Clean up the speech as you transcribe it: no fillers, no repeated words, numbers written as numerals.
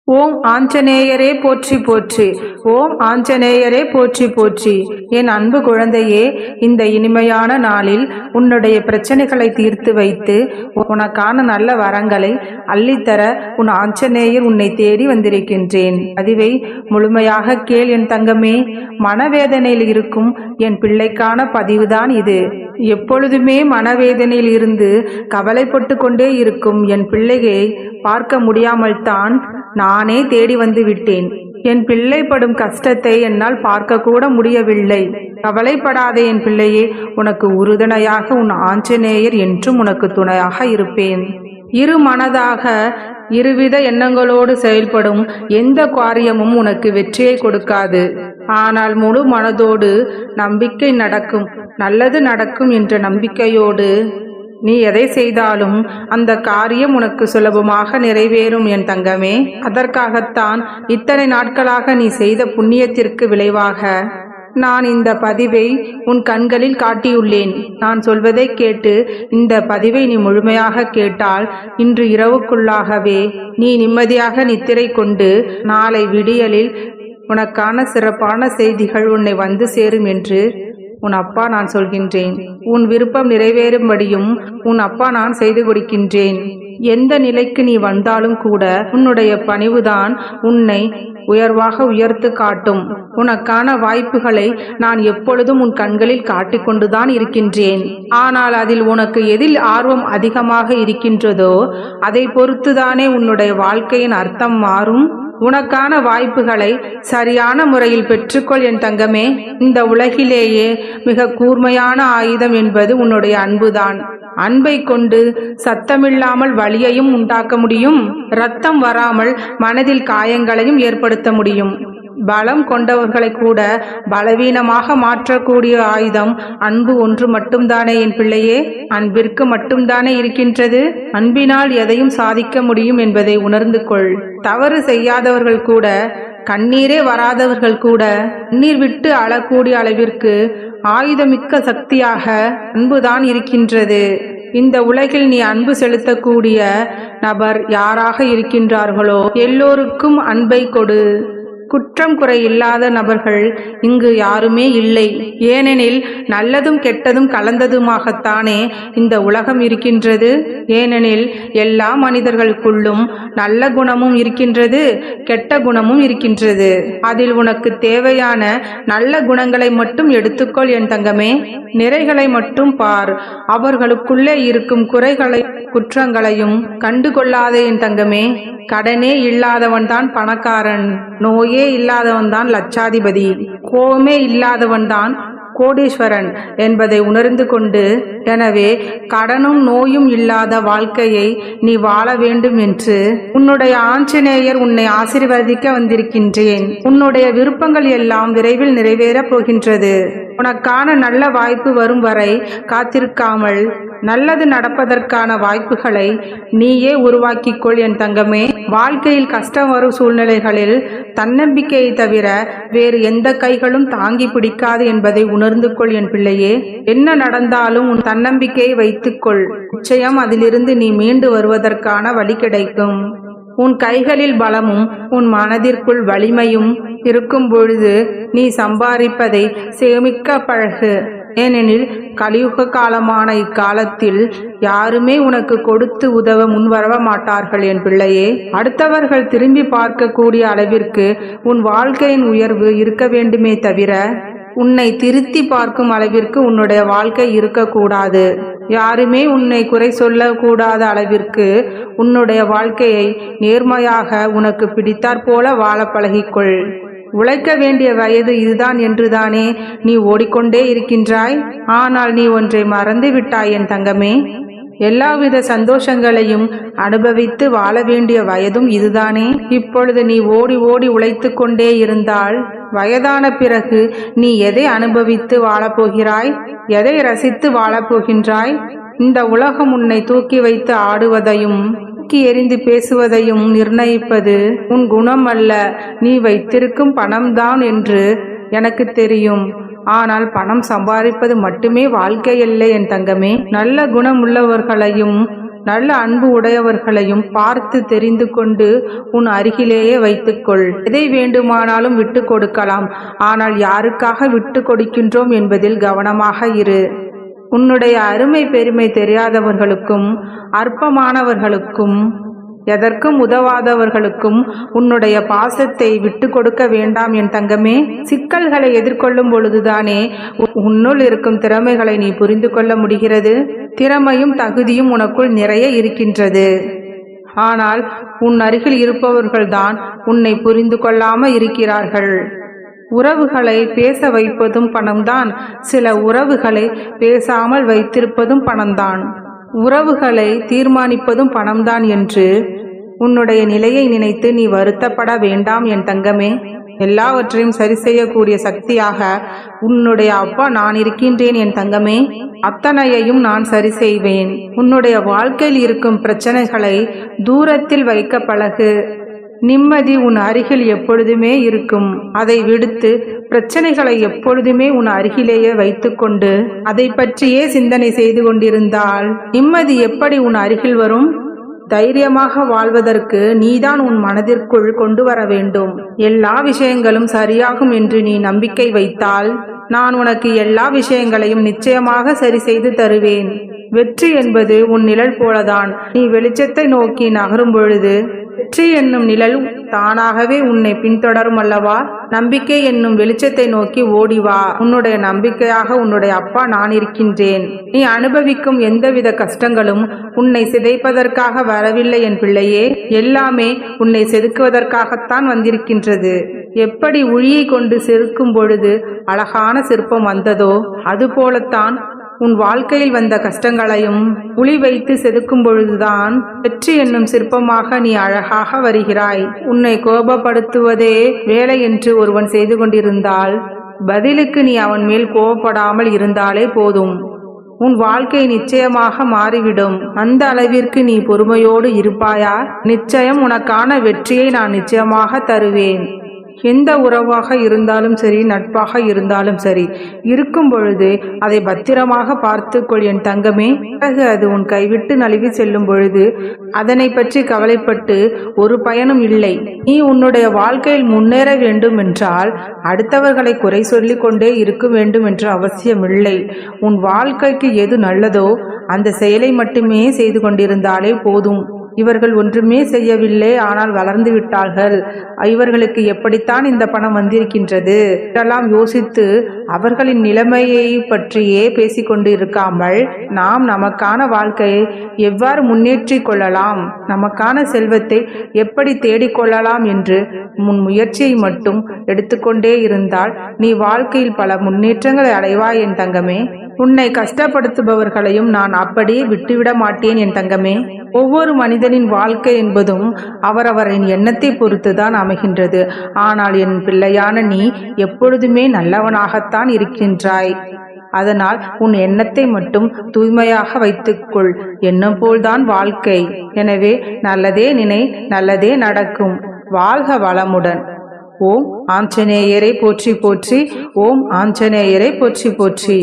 ஓம் ஆஞ்சநேயரே போற்றி போற்றி. ஓம் ஆஞ்சநேயரே போற்றி போற்றி. என் அன்பு குழந்தையே, இந்த இனிமையான நாளில் உன்னுடைய பிரச்சனைகளை தீர்த்து வைத்து உனக்கான நல்ல வரங்களை அள்ளித்தர உன் ஆஞ்சநேயர் உன்னை தேடி வந்திருக்கின்றேன். அதுவை முழுமையாக கேள் என் தங்கமே. மனவேதனையில் இருக்கும் என் பிள்ளைக்கான பதிவுதான் இது. எப்பொழுதுமே மனவேதனையில் இருந்து கவலைப்பட்டு கொண்டே இருக்கும் என் பிள்ளையை பார்க்க முடியாமல் தான் நானே தேடி வந்து விட்டேன். என் பிள்ளை படும் கஷ்டத்தை என்னால் பார்க்க கூட முடியவில்லை. கவலைப்படாதே என் பிள்ளையே, உனக்கு உறுதுணையாக உன் ஆஞ்சநேயர் என்றும் உனக்கு துணையாக இருப்பேன். இரு மனதாக இருவித எண்ணங்களோடு செயல்படும் எந்த காரியமும் உனக்கு வெற்றியை கொடுக்காது. ஆனால் முழு மனதோடு நம்பிக்கை நடக்கும், நல்லது நடக்கும் என்ற நம்பிக்கையோடு நீ எதை செய்தாலும் அந்த காரியம் உனக்கு சுலபமாக நிறைவேறும் என் தங்கமே. அதற்காகத்தான் இத்தனை நாட்களாக நீ செய்த புண்ணியத்திற்கு விளைவாக நான் இந்த பதிவை உன் கண்களில் காட்டியுள்ளேன். நான் சொல்வதை கேட்டு இந்த பதிவை நீ முழுமையாக கேட்டால் இன்று இரவுக்குள்ளாகவே நீ நிம்மதியாக நித்திரை கொண்டு நாளை விடியலில் உனக்கான சிறப்பான செய்திகள் உன்னை வந்து சேரும் என்று உன் அப்பா நான் சொல்கின்றேன். உன் விருப்பம் நிறைவேறும்படியும் உன் அப்பா நான் செய்து கொடுக்கின்றேன். எந்த நிலைக்கு நீ வந்தாலும் கூட உன்னுடைய பணிவுதான் உன்னை உயர்வாக உயர்த்து காட்டும். உனக்கான வாய்ப்புகளை நான் எப்பொழுதும் உன் கண்களில் காட்டிக்கொண்டுதான் இருக்கின்றேன். ஆனால் அதில் உனக்கு எதில் ஆர்வம் அதிகமாக இருக்கின்றதோ அதை பொறுத்துதானே உன்னுடைய வாழ்க்கையின் அர்த்தம் மாறும். உனக்கான வாய்ப்புகளை சரியான முறையில் பெற்றுக்கொள் என் தங்கமே. இந்த உலகிலேயே மிக கூர்மையான ஆயுதம் என்பது உன்னுடைய அன்புதான். அன்பை கொண்டு சத்தமில்லாமல் வலியையும் உண்டாக்க முடியும், இரத்தம் வராமல் மனதில் காயங்களையும் ஏற்படுத்த முடியும். பலம் கொண்டவர்களை கூட பலவீனமாக மாற்றக்கூடிய ஆயுதம் அன்பு ஒன்று மட்டும்தானே என் பிள்ளையே. அன்பிற்கு மட்டும்தானே இருக்கின்றது. அன்பினால் எதையும் சாதிக்க முடியும் என்பதை உணர்ந்து கொள். தவறு செய்யாதவர்கள் கூட, கண்ணீரே வராதவர்கள் கூட கண்ணீர் விட்டு அழக்கூடிய அளவிற்கு ஆயுதமிக்க சக்தியாக அன்புதான் இருக்கின்றது. இந்த உலகில் நீ அன்பு செலுத்தக்கூடிய நபர் யாராக இருக்கின்றார்களோ எல்லோருக்கும் அன்பை கொடு. குற்றம் குறை இல்லாத நபர்கள் இங்கு யாருமே இல்லை. ஏனெனில் நல்லதும் கெட்டதும் கலந்ததுமாகத்தானே இந்த உலகம் இருக்கின்றது. ஏனெனில் எல்லா மனிதர்களுக்குள்ளும் நல்ல குணமும் இருக்கின்றது, கெட்ட குணமும் இருக்கின்றது. அதில் உனக்கு தேவையான நல்ல குணங்களை மட்டும் எடுத்துக்கொள் என் தங்கமே. நிறைகளை மட்டும் பார். அவர்களுக்குள்ளே இருக்கும் குறைகளை குற்றங்களையும் கண்டுகொள்ளாதே என் தங்கமே. கடனே இல்லாதவன் தான் பணக்காரன், நோயே இல்லாதவன் தான் லட்சாதிபதி, கோபமே இல்லாதவன் தான் கோடீஸ்வரன் என்பதை உணர்ந்து கொண்டு, எனவே கடனும் நோயும் இல்லாத வாழ்க்கையை நீ வாழ வேண்டும் என்று உன்னுடைய ஆஞ்சநேயர் உன்னை ஆசீர்வதிக்க வந்திருக்கின்றேன். உன்னுடைய விருப்பங்கள் எல்லாம் விரைவில் நிறைவேறப் போகின்றது. உனக்கான நல்ல வாய்ப்பு வரும் வரை காத்திருக்காமல் நல்லது நடப்பதற்கான வாய்ப்புகளை நீயே உருவாக்கிக்கொள் என் தங்கமே. வாழ்க்கையில் கஷ்டம் வரும் சூழ்நிலைகளில் தன்னம்பிக்கையை தவிர வேறு எந்த கைகளும் தாங்கி பிடிக்காது என்பதை உணர்ந்து கொள் என் பிள்ளையே. என்ன நடந்தாலும் உன் தன்னம்பிக்கையை வைத்துக்கொள். நிச்சயம் அதிலிருந்து நீ மீண்டு வருவதற்கான வழி கிடைக்கும். உன் கைகளில் பலமும் உன் மனதிற்குள் வலிமையும் இருக்கும் பொழுது நீ சம்பாதிப்பதை சேமிக்க பழகு. ஏனெனில் கலியுக காலமான இக்காலத்தில் யாருமே உனக்கு கொடுத்து உதவ முன்வர மாட்டார்கள் என் பிள்ளையே. அடுத்தவர்கள் திரும்பி பார்க்கக்கூடிய அளவிற்கு உன் வாழ்க்கையின் உயர்வு இருக்க வேண்டுமே தவிர உன்னை திருத்தி பார்க்கும் அளவிற்கு உன்னுடைய வாழ்க்கை இருக்கக்கூடாது. யாருமே உன்னை குறை சொல்லக்கூடாத அளவிற்கு உன்னுடைய வாழ்க்கையை நேர்மையாக உனக்கு பிடித்தாற் போல வாழ பழகிக்கொள். உழைக்க வேண்டிய வயது இதுதான் என்றுதானே நீ ஓடிக்கொண்டே இருக்கின்றாய். ஆனால் நீ ஒன்றை மறந்து விட்டாய் என் தங்கமே. எல்லாவித சந்தோஷங்களையும் அனுபவித்து வாழ வேண்டிய வயதும் இதுதானே. இப்பொழுது நீ ஓடி ஓடி உழைத்து கொண்டே இருந்தால் வயதான பிறகு நீ எதை அனுபவித்து வாழப்போகிறாய்? எதை ரசித்து வாழப்போகின்றாய்? இந்த உலகம் உன்னை தூக்கி வைத்து ஆடுவதையும் தூக்கி எறிந்து பேசுவதையும் நிர்ணயிப்பது உன் குணம் அல்ல, நீ வைத்திருக்கும் பணம்தான் என்று எனக்கு தெரியும். ஆனால் பணம் சம்பாதிப்பது மட்டுமே வாழ்க்கை இல்லை என் தங்கமே. நல்ல குணம் உள்ளவர்களையும் நல்ல அன்பு உடையவர்களையும் பார்த்து தெரிந்து கொண்டு உன் அருகிலேயே வைத்துக்கொள். எதை வேண்டுமானாலும் விட்டு கொடுக்கலாம், ஆனால் யாருக்காக விட்டு கொடுக்கின்றோம் என்பதில் கவனமாக இரு. உன்னுடைய அருமை பெருமை தெரியாதவர்களுக்கும் அற்பமானவர்களுக்கும் எதற்கும் உதவாதவர்களுக்கும் உன்னுடைய பாசத்தை விட்டு கொடுக்க வேண்டாம் என் தங்கமே. சிக்கல்களை எதிர்கொள்ளும் பொழுதுதானே உன்னுள் இருக்கும் திறமைகளை நீ புரிந்து கொள்ள முடிகிறது. திறமையும் தகுதியும் உனக்குள் நிறைய இருக்கின்றது. ஆனால் உன் அருகில் இருப்பவர்கள்தான் உன்னை புரிந்து கொள்ளாமல் இருக்கிறார்கள். உறவுகளை பேச வைப்பதும் பணம்தான், சில உறவுகளை பேசாமல் வைத்திருப்பதும் பணம்தான். உறவுகளை தீர்மானிப்பதும் பணம்தான் என்று உன்னுடைய நிலையை நினைத்து நீ வருத்தப்பட வேண்டாம் என் தங்கமே. எல்லாவற்றையும் சரி செய்யக்கூடிய சக்தியாக உன்னுடைய அப்பா நான் இருக்கின்றேன் என் தங்கமே. அத்தனையையும் நான் சரி செய்வேன். உன்னுடைய வாழ்க்கையில் இருக்கும் பிரச்சனைகளை தூரத்தில் வைக்க பழகு. நிம்மதி உன் அருகில் எப்பொழுதுமே இருக்கும். அதை விடுத்து பிரச்சனைகளை எப்பொழுதுமே உன் அருகிலேயே வைத்துக்கொண்டு அதை பற்றியே சிந்தனை செய்து கொண்டிருந்தால் நிம்மதி எப்படி உன் அருகில் வரும்? தைரியமாக வாழ்வதற்கு நீதான் உன் மனதிற்குள் கொண்டு வர வேண்டும். எல்லா விஷயங்களும் சரியாகும் என்று நீ நம்பிக்கை வைத்தால் நான் உனக்கு எல்லா விஷயங்களையும் நிச்சயமாக சரி செய்து தருவேன். வெற்றி என்பது உன் நிழல் போலதான். நீ வெளிச்சத்தை நோக்கி நகரும் பொழுது வெற்றி என்னும் நிழல் தானாகவே உன்னை பின்தொடரும் அல்லவா? நம்பிக்கை என்னும் வெளிச்சத்தை நோக்கி ஓடிவா. உன்னுடைய நம்பிக்கையாக உன்னுடைய அப்பா நான் இருக்கின்றேன். நீ அனுபவிக்கும் எந்தவித கஷ்டங்களும் உன்னை சிதைப்பதற்காக வரவில்லை என் பிள்ளையே. எல்லாமே உன்னை செதுக்குவதற்காகத்தான் வந்திருக்கின்றது. எப்படி உளியை கொண்டு செதுக்கும் பொழுது அழகான சிற்பம் வந்ததோ அதுபோலத்தான் உன் வாழ்க்கையில் வந்த கஷ்டங்களையும் உளி வைத்து செதுக்கும் பொழுதுதான் வெற்றி என்னும் சிற்பமாக நீ அழகாக வருகிறாய். உன்னை கோபப்படுத்துவதே வேலை என்று ஒருவன் செய்து கொண்டிருந்தால் பதிலுக்கு நீ அவன் மேல் கோபப்படாமல் இருந்தாலே போதும். உன் வாழ்க்கை நிச்சயமாக மாறிவிடும். அந்த அளவிற்கு நீ பொறுமையோடு இருப்பாயா? நிச்சயம் உனக்கான வெற்றியை நான் நிச்சயமாக தருவேன். எந்த உறவாக இருந்தாலும் சரி, நட்பாக இருந்தாலும் சரி, இருக்கும் பொழுது அதை பத்திரமாக பார்த்துக்கொள் என் தங்கமே. பிறகு அது உன் கைவிட்டு நழுவி செல்லும் பொழுது அதனை பற்றி கவலைப்பட்டு ஒரு பயனும் இல்லை. நீ உன்னுடைய வாழ்க்கையில் முன்னேற வேண்டும் என்றால் அடுத்தவர்களை குறை சொல்லிக் கொண்டே இருக்க வேண்டும் என்ற அவசியமில்லை. உன் வாழ்க்கைக்கு எது நல்லதோ அந்த செயலை மட்டுமே செய்து கொண்டிருந்தாலே போதும். இவர்கள் ஒன்றுமே செய்யவில்லை, ஆனால் வளர்ந்து விட்டார்கள், இவர்களுக்கு எப்படித்தான் இந்த பணம் வந்திருக்கின்றது இதெல்லாம் யோசித்து அவர்களின் நிலைமையை பற்றியே பேசிக்கொண்டு இருக்காமல் நாம் நமக்கான வாழ்க்கையை எவ்வாறு முன்னேற்றி கொள்ளலாம், நமக்கான செல்வத்தை எப்படி தேடிக்கொள்ளலாம் என்று முன் முயற்சியை மட்டும் எடுத்துக்கொண்டே இருந்தால் நீ வாழ்க்கையில் பல முன்னேற்றங்களை அடைவாய் என் தங்கமே. உன்னை கஷ்டப்படுத்துபவர்களையும் நான் அப்படியே விட்டுவிட மாட்டேன் என் தங்கமே. ஒவ்வொரு மனிதனின் வாழ்க்கை என்பதும் அவரவரின் எண்ணத்தை பொறுத்துதான் அமைகின்றது. ஆனால் என் பிள்ளையான நீ எப்பொழுதுமே நல்லவனாகத்தான் இருக்கின்றாய். அதனால் உன் எண்ணத்தை மட்டும் தூய்மையாக வைத்துக்கொள். எண்ணம் போல்தான் வாழ்க்கை. எனவே நல்லதே நினை, நல்லதே நடக்கும். வாழ்க வளமுடன். ஓம் ஆஞ்சநேயரை போற்றி போற்றி. ஓம் ஆஞ்சநேயரை போற்றி போற்றி.